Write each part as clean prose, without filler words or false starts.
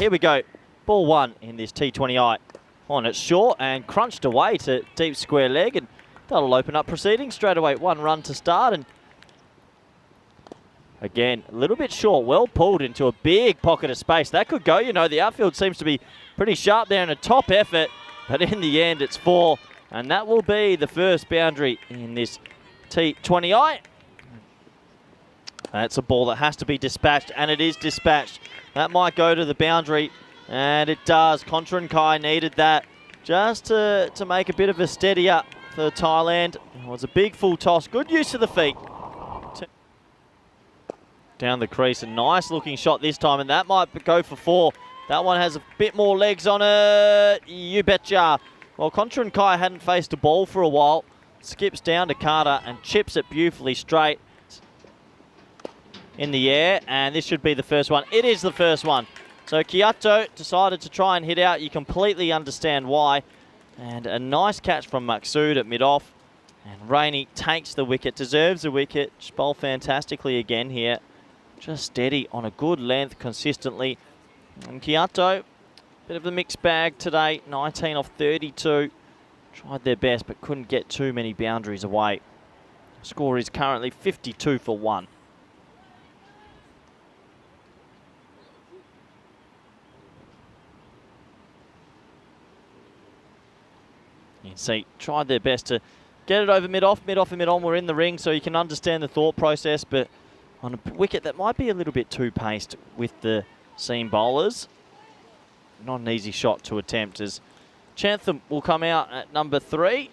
here we go. Ball one in this T20I on its short and crunched away to deep square leg, and that'll open up proceedings straight away. 1 run to start, and again, a little bit short, well pulled into a big pocket of space. That could go, you know, the outfield seems to be pretty sharp there in a top effort, but in the end it's 4, and that will be the first boundary in this T20I. That's a ball that has to be dispatched, and it is dispatched. That might go to the boundary, and it does. Contra and Kai needed that just to make a bit of a steadier for Thailand. It was a big full toss. Good use of the feet. Down the crease, a nice looking shot this time, and that might go for 4. That one has a bit more legs on it. You betcha. Well, Contra and Kai hadn't faced a ball for a while. Skips down to Carter and chips it beautifully straight in the air, and this should be the first one. It is the first one. So Kyoto decided to try and hit out. You completely understand why. And a nice catch from Maksud at mid-off. And Rainey takes the wicket, deserves a wicket. Just bowled fantastically again here. Just steady on a good length consistently. And Kyoto, bit of a mixed bag today. 19 off 32. Tried their best but couldn't get too many boundaries away. Score is currently 52 for 1. You can see, tried their best to get it over mid-off and mid-on. We're in the ring, so you can understand the thought process, but on a wicket that might be a little bit too paced with the seam bowlers. Not an easy shot to attempt, as Chantham will come out at number 3.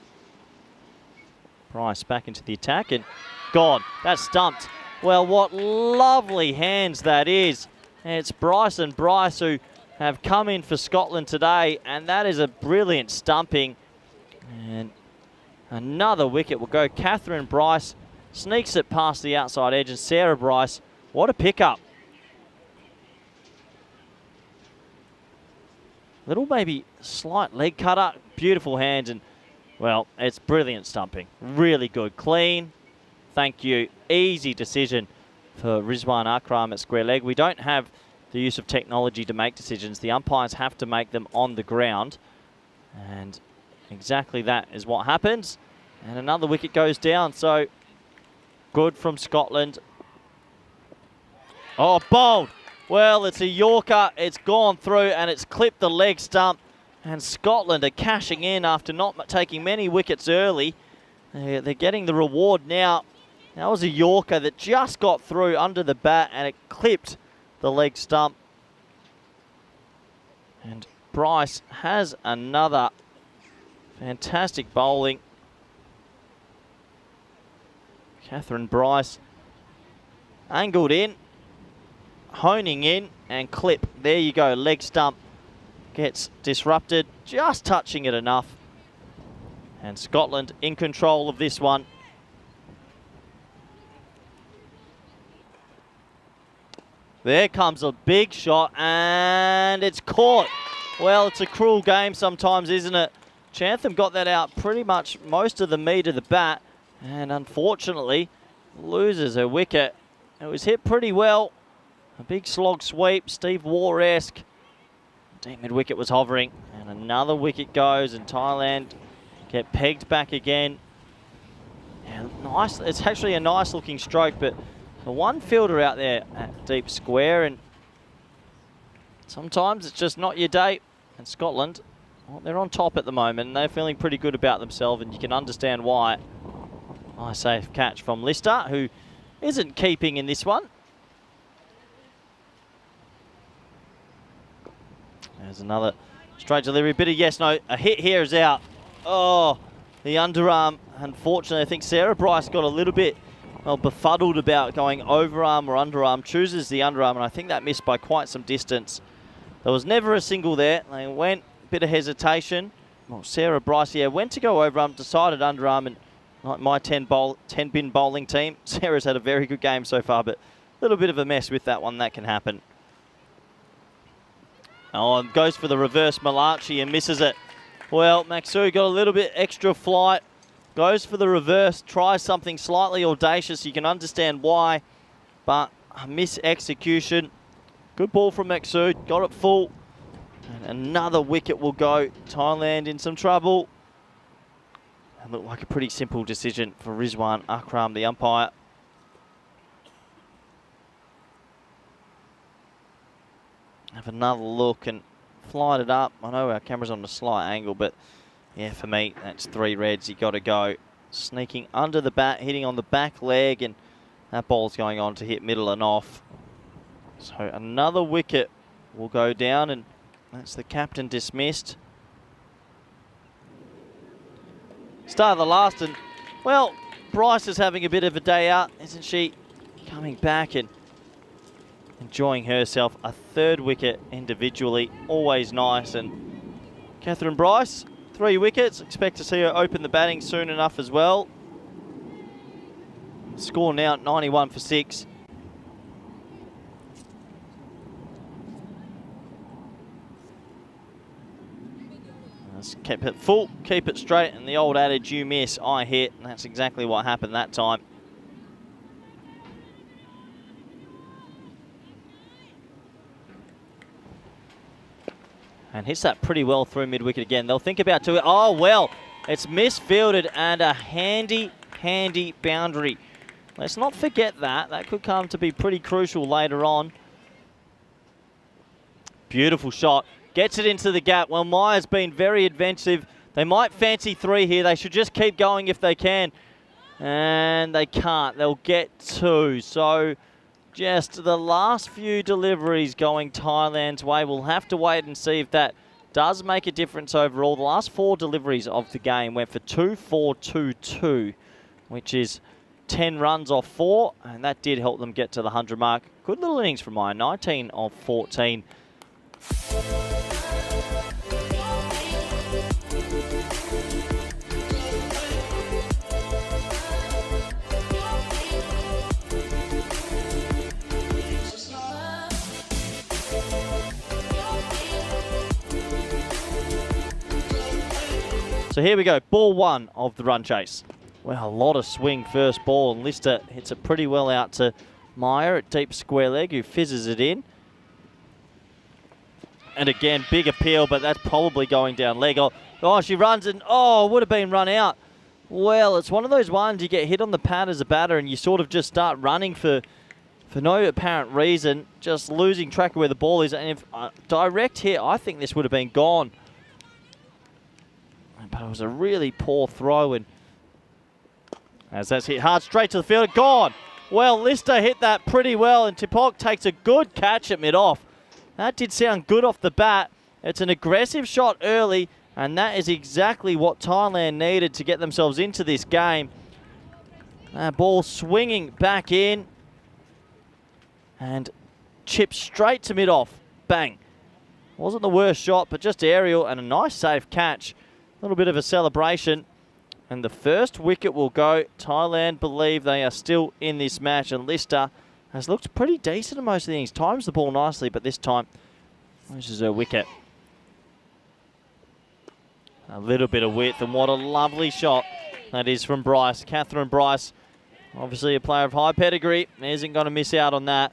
Bryce back into the attack, and gone. That's stumped. Well, what lovely hands that is. And it's Bryce and Bryce who have come in for Scotland today, and that is a brilliant stumping. And another wicket will go. Catherine Bryce sneaks it past the outside edge, and Sarah Bryce, what a pickup. Little maybe slight leg cutter, beautiful hands, and well, it's brilliant stumping. Really good, clean, thank you. Easy decision for Rizwan Akram at square leg. We don't have the use of technology to make decisions. The umpires have to make them on the ground, and exactly that is what happens. And another wicket goes down, so good from Scotland. Oh, bowled. Well, it's a Yorker. It's gone through and it's clipped the leg stump. And Scotland are cashing in after not taking many wickets early. They're getting the reward now. That was a Yorker that just got through under the bat and it clipped the leg stump. And Bryce has another fantastic bowling. Catherine Bryce angled in, honing in, and clip. There you go, leg stump gets disrupted, just touching it enough. And Scotland in control of this one. There comes a big shot, and it's caught. Well, it's a cruel game sometimes, isn't it? Chantham got that out pretty much most of the meat of the bat, and unfortunately loses her wicket. It was hit pretty well. A big slog sweep, Steve Waugh-esque. Deep mid-wicket was hovering, and another wicket goes, and Thailand get pegged back again. Yeah, nice. It's actually a nice looking stroke, but the one fielder out there at deep square, and sometimes it's just not your day. And Scotland, well, they're on top at the moment, and they're feeling pretty good about themselves, and you can understand why. Nice safe catch from Lister, who isn't keeping in this one. There's another straight delivery. Bit of yes, no. A hit here is out. Oh, the underarm. Unfortunately, I think Sarah Bryce got a little bit, well, befuddled about going overarm or underarm. Chooses the underarm, and I think that missed by quite some distance. There was never a single there. They went, bit of hesitation. Well, Sarah Bryce, yeah, went to go overarm, decided underarm, and like my 10-bin bowling team, Sarah's had a very good game so far, but a little bit of a mess with that one. That can happen. Oh, and goes for the reverse Malachi and misses it. Well, Maksud got a little bit extra flight, goes for the reverse, tries something slightly audacious. You can understand why, but a miss execution. Good ball from Maksud, got it full, And another wicket will go. Thailand in some trouble. It looked like a pretty simple decision for Rizwan Akram, the umpire. Have another look and flight it up. I know our camera's on a slight angle, but yeah, for me, that's 3 reds. You got to go. Sneaking under the bat, hitting on the back leg, and that ball's going on to hit middle and off. So another wicket will go down, and that's the captain dismissed. Start of the last, and well, Bryce is having a bit of a day out, isn't she? Coming back and enjoying herself. A 3rd wicket individually, always nice. And Catherine Bryce, 3 wickets. Expect to see her open the batting soon enough as well. Score now 91 for 6. Let's keep it full, keep it straight, and the old adage, you miss, I hit, and that's exactly what happened that time. And hits that pretty well through mid-wicket again. They'll think about it. Oh, well, it's misfielded and a handy boundary. Let's not forget that. That could come to be pretty crucial later on. Beautiful shot. Gets it into the gap. Well, Maya's been very inventive. They might fancy 3 here. They should just keep going if they can. And they can't. They'll get 2. So just the last few deliveries going Thailand's way. We'll have to wait and see if that does make a difference overall. The last 4 deliveries of the game went for 2, 4, 2, 2, which is 10 runs off 4. And that did help them get to the 100 mark. Good little innings from Maya. 19 of 14. So here we go, ball 1 of the run chase. Well, a lot of swing first ball, and Lister hits it pretty well out to Maya at deep square leg, who fizzes it in. And again, big appeal, but that's probably going down leg. Oh, she runs and, oh, would have been run out. Well, it's one of those ones you get hit on the pad as a batter and you sort of just start running for no apparent reason, just losing track of where the ball is. And if direct hit, I think this would have been gone. But it was a really poor throw, and as that's hit hard straight to the field, gone. Well, Lister hit that pretty well, and Tipok takes a good catch at mid-off. That did sound good off the bat. It's an aggressive shot early, and that is exactly what Thailand needed to get themselves into this game. That ball swinging back in, and chipped straight to mid-off. Bang. Wasn't the worst shot, but just aerial, and a nice safe catch. A little bit of a celebration, and the first wicket will go. Thailand believe they are still in this match, and Lister has looked pretty decent in most of the innings. Times the ball nicely, but this time loses her wicket. A little bit of width, and what a lovely shot that is from Bryce. Catherine Bryce, obviously a player of high pedigree, isn't going to miss out on that.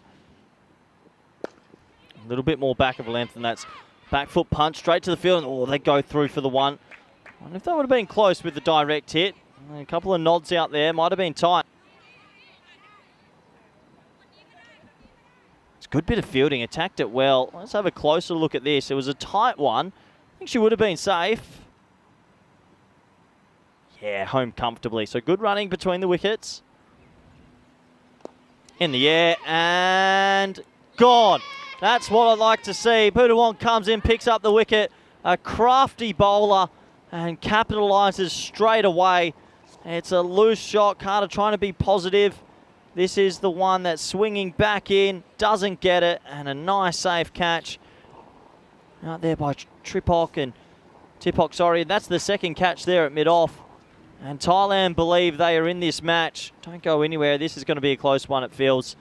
A little bit more back of length, and that's back foot punch straight to the field, and oh, they go through for the 1. I wonder if that would have been close with the direct hit. A couple of nods out there, might have been tight. It's a good bit of fielding, attacked it well. Let's have a closer look at this. It was a tight one. I think she would have been safe. Yeah, home comfortably. So good running between the wickets. In the air, and gone. That's what I'd like to see. Pudawong comes in, picks up the wicket. A crafty bowler, and capitalises straight away. It's a loose shot. Carter trying to be positive. This is the one that's swinging back in, doesn't get it, and a nice safe catch out there by Tipok, and that's the second catch there at mid-off. And Thailand believe they are in this match. Don't go anywhere. This is going to be a close one, it feels.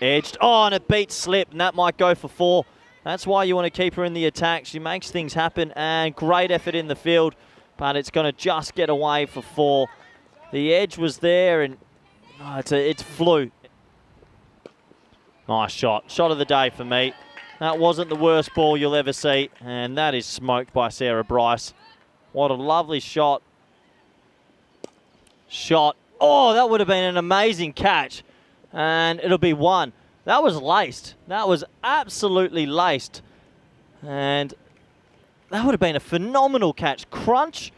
Edged. Oh, and it beats slip, and that might go for 4. That's why you want to keep her in the attack. She makes things happen, and great effort in the field, but it's going to just get away for 4. The edge was there, and oh, it's flew. Nice shot. Shot of the day for me. That wasn't the worst ball you'll ever see, and that is smoked by Sarah Bryce. What a lovely shot. Oh, that would have been an amazing catch, and it'll be one. That was laced. That was absolutely laced, and that would have been a phenomenal catch. Crunch.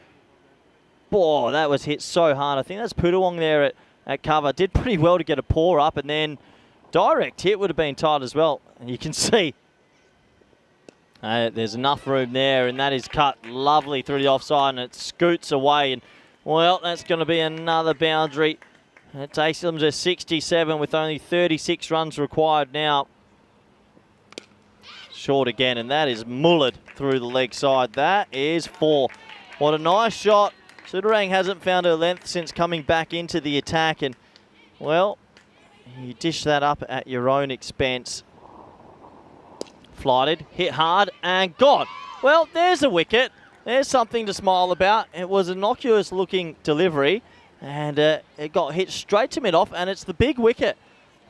Boy, that was hit so hard. I think that's Pudawong there at cover. Did pretty well to get a paw up, and then direct hit would have been tight as well. And you can see there's enough room there, and that is cut lovely through the offside, and it scoots away. And, well, that's going to be another boundary. It takes them to 67 with only 36 runs required now. Short again, and that is mullered through the leg side. That is 4. What a nice shot. Sudarang hasn't found her length since coming back into the attack, and, well, you dish that up at your own expense. Flighted, hit hard, and God. Well, there's a wicket. There's something to smile about. It was an innocuous-looking delivery, and it got hit straight to mid-off, and it's the big wicket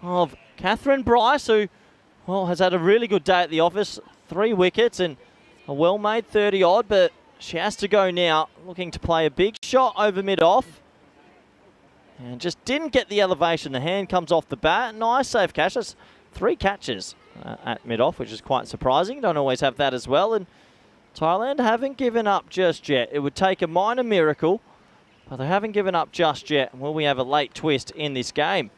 of Catherine Bryce, who, well, has had a really good day at the office. 3 wickets and a well-made 30-odd, but she has to go now, looking to play a big shot over mid-off. And just didn't get the elevation. The hand comes off the bat. Nice safe catch. That's 3 catches at mid-off, which is quite surprising. Don't always have that as well. And Thailand haven't given up just yet. It would take a minor miracle, but they haven't given up just yet. Will we have a late twist in this game?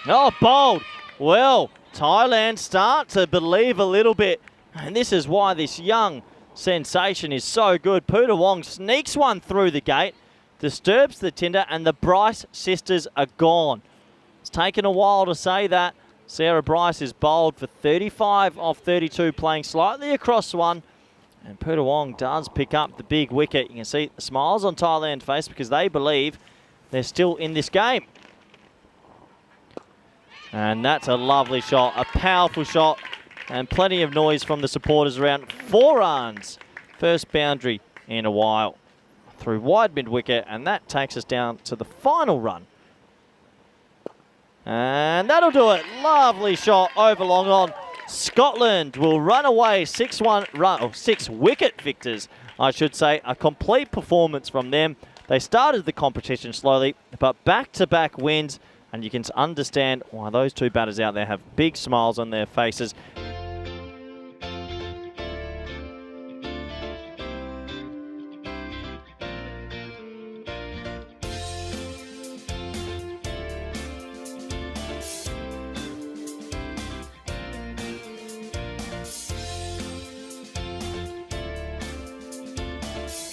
Oh, bold. Well, Thailand start to believe a little bit. And this is why this young sensation is so good. Pudawong sneaks one through the gate, disturbs the tinder, and the Bryce sisters are gone. It's taken a while to say that. Sarah Bryce is bowled for 35 off 32, playing slightly across one. And Pudawong does pick up the big wicket. You can see the smiles on Thailand's face because they believe they're still in this game. And that's a lovely shot, a powerful shot, and plenty of noise from the supporters around. 4 runs. First boundary in a while through wide mid-wicket, and that takes us down to the final run. And that'll do it. Lovely shot over long on. Scotland will run away 6-1 run, or 6 wicket victors, I should say. A complete performance from them. They started the competition slowly, but back-to-back wins, and you can understand why those 2 batters out there have big smiles on their faces.